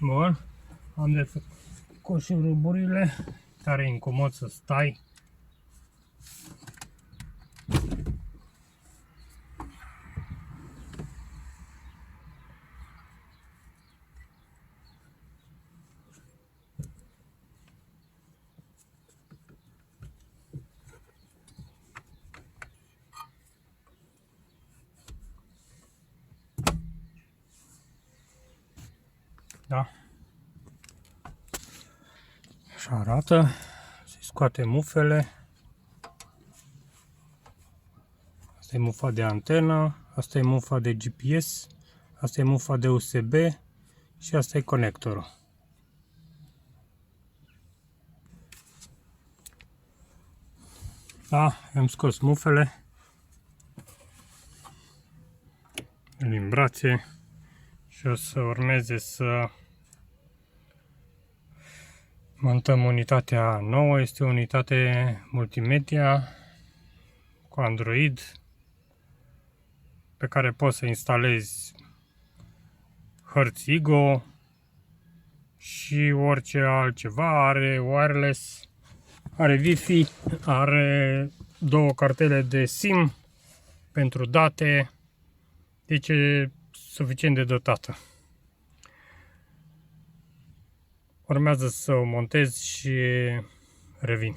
Bun. Am desfăcut și ruburile, care e incomod să stai. Da. Așa arată. Se scoate mufele. Asta e mufa de antenă, asta e mufa de GPS, asta e mufa de USB și asta e conectorul. Da, am scos mufele din brațe și o să urmeze să montăm unitatea nouă. Este o unitate multimedia cu Android pe care poți să instalezi hărți Igo și orice altceva. Are wireless, are Wi-Fi, are două cartele de SIM pentru date, deci e suficient de dotată. Urmează să o montez și revin.